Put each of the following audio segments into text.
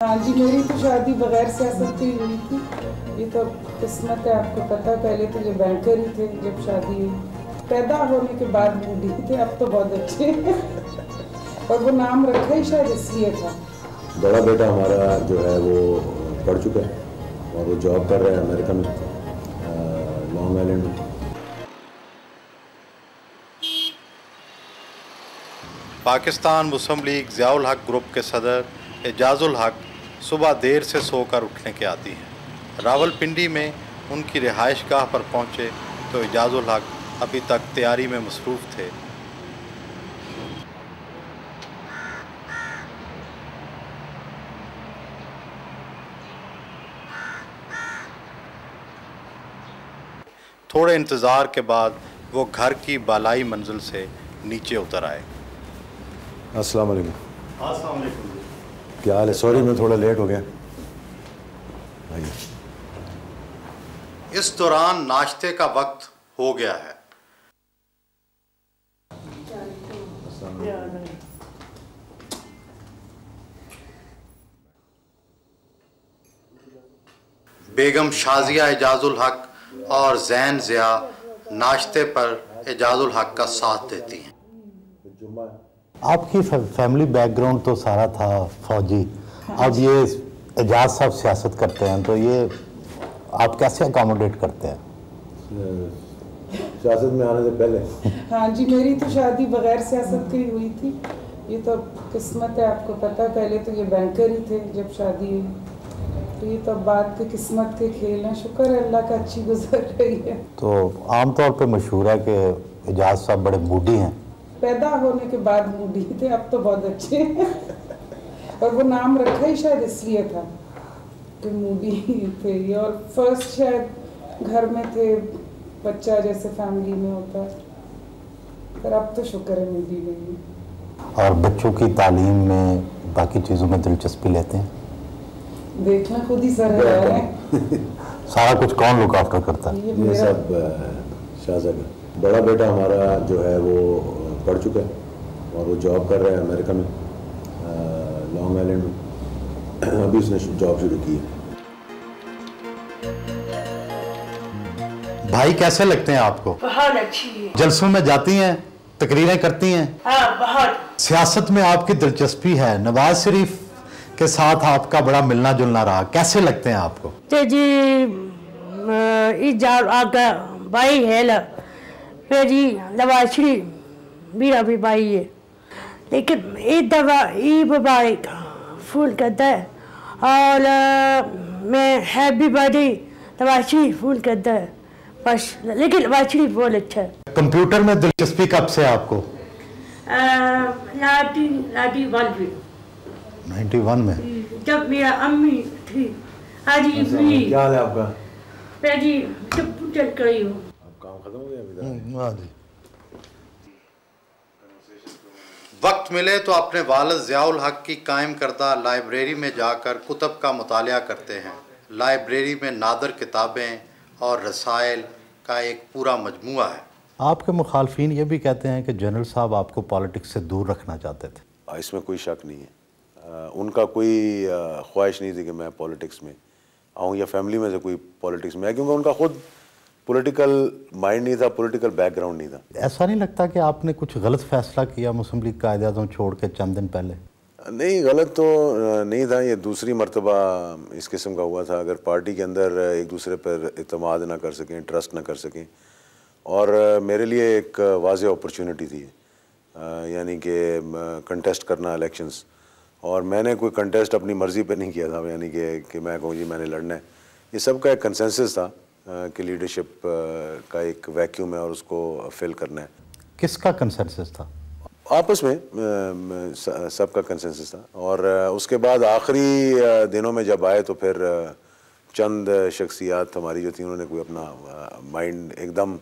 हाँ जी, मेरी तो शादी बगैर सियासत की हुई थी। ये तो किस्मत है, आपको पता है। पहले तो ये बैंकर ही थे जब शादी हुई। पैदा होने के बाद बूढ़ी थे, अब तो बहुत अच्छे हैं। और वो नाम रखा ही शायद इसलिए था। बड़ा बेटा हमारा जो है वो पढ़ चुका है और वो जॉब कर रहा है अमेरिका में, लॉन्ग आइलैंड में। पाकिस्तान मुस्लिम लीग ज़ियाउल हक ग्रुप के सदर एजाजुल हक सुबह देर से सोकर उठने के आदी हैं। रावलपिंडी में उनकी रिहाइशगाह पर पहुंचे तो एजाजुल हक अभी तक तैयारी में मसरूफ़ थे। थोड़े इंतज़ार के बाद वो घर की बालाई मंजिल से नीचे उतर आए। अस्सलाम वालेकुम। अस्सलाम वालेकुम। क्या हाल है? सॉरी मैं थोड़ा लेट हो गया। आइए। इस दौरान नाश्ते का वक्त हो गया है। बेगम शाजिया एजाजुल हक और जैन ज़िया नाश्ते पर एजाजुल हक का साथ देती हैं। आपकी फैमिली बैकग्राउंड तो सारा था फौजी, अब ये एजाज साहब सियासत करते हैं तो ये आप कैसे अकोमोडेट करते हैं? सियासत में आने से पहले हाँ जी, मेरी तो शादी बगैर सियासत की हुई थी। ये तो किस्मत है, आपको पता है। पहले तो ये बैंकर ही थे जब शादी हुई। तो ये तो बात के किस्मत के खेल हैं। शुक्र है अल्लाह का, अच्छी गुजर रही है। तो आमतौर पे मशहूर है कि एजाज साहब बड़े मूडी हैं। पैदा होने के बाद बूढ़ी थे, अब तो बहुत अच्छे हैं। और वो नाम रखा ही शायद इसलिए था कि मूडी थे ये। और फर्स्ट शायद घर में थे, बच्चा जैसे फैमिली में होता है। पर अब तो शुक्र है मूडी नहीं है। और बच्चों की तालीम में बाकी चीज़ों में दिलचस्पी लेते हैं? देखना खुद ही सर है। सारा कुछ कौन लुक आफ्टर करता है? ये सब शाहजहा का बड़ा बेटा हमारा जो है वो पढ़ चुका है और वो जॉब कर रहा है अमेरिका में, लॉन्ग आइलैंड में। अभी उसने जॉब शुरू की है। भाई कैसे लगते हैं आपको? बहुत अच्छी है। जलसों में जाती हैं, तकरीरें करती हैं? हाँ, बहुत। सियासत में आपकी दिलचस्पी है, नवाज शरीफ के साथ आपका बड़ा मिलना जुलना रहा, कैसे लगते हैं आपको? तो जी आपका भाई है ला, फिर जी नवाज शरीफ मेरा भी भाई है। लेकिन ईद दफा ईद मुबारक फूल करता है और मैं हैप्पी बर्थडे नवाज शरीफ फूल करता है बस। लेकिन नवाज शरीफ बहुत अच्छा है। कंप्यूटर में दिलचस्पी कब से आपको? 91 में जब मेरा अम्मी थी। हाँ जी भी। क्या हाल है आपका? मैं जी कंप्यूटर करी हूँ। काम खत्म हो गया अभी तक? हाँ जी। वक्त मिले तो अपने वालिद ज़ियाउल हक की कायम करदा लाइब्रेरी में जाकर कुतब का मुतालिया करते हैं। लाइब्रेरी में नादर किताबें और रसायल का एक पूरा मजमुआ है। आपके मुखालफिन ये भी कहते हैं कि जनरल साहब आपको पॉलिटिक्स से दूर रखना चाहते थे। इसमें कोई शक नहीं है। उनका कोई ख्वाहिश नहीं थी कि मैं पॉलिटिक्स में आऊँ या फैमिली में से कोई पॉलिटिक्स में आए, क्योंकि उनका खुद पॉलिटिकल माइंड नहीं था, पॉलिटिकल बैकग्राउंड नहीं था। ऐसा नहीं लगता कि आपने कुछ गलत फैसला किया मुस्लिम लीग कायदे-आज़म छोड़ के चंद दिन पहले? नहीं, गलत तो नहीं था। ये दूसरी मर्तबा इस किस्म का हुआ था। अगर पार्टी के अंदर एक दूसरे पर इत्मीनान ना कर सकें, ट्रस्ट ना कर सकें, और मेरे लिए एक वाज़ेह अपॉर्चुनिटी थी, यानी कि कंटेस्ट करना इलेक्शंस, और मैंने कोई कंटेस्ट अपनी मर्ज़ी पे नहीं किया था, यानी कि मैं कहूँ जी मैंने लड़ना है। ये सब का एक कंसेंसस था कि लीडरशिप का एक वैक्यूम है और उसको फिल करना है। किसका कंसेंसस था? आपस में सबका कंसेंसस था। और उसके बाद आखिरी दिनों में जब आए तो फिर चंद शख्सियात हमारी जो थी, उन्होंने कोई अपना माइंड एकदम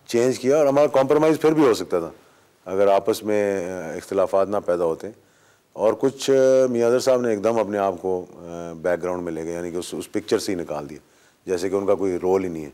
चेंज किया, और हमारा कॉम्प्रोमाइज़ फिर भी हो सकता था अगर आपस में इख्तिलाफात ना पैदा होते। और कुछ मियाँदर साहब ने एकदम अपने आप को बैकग्राउंड में ले गए, यानी कि उस पिक्चर से ही निकाल दिया, जैसे कि उनका कोई रोल ही नहीं है।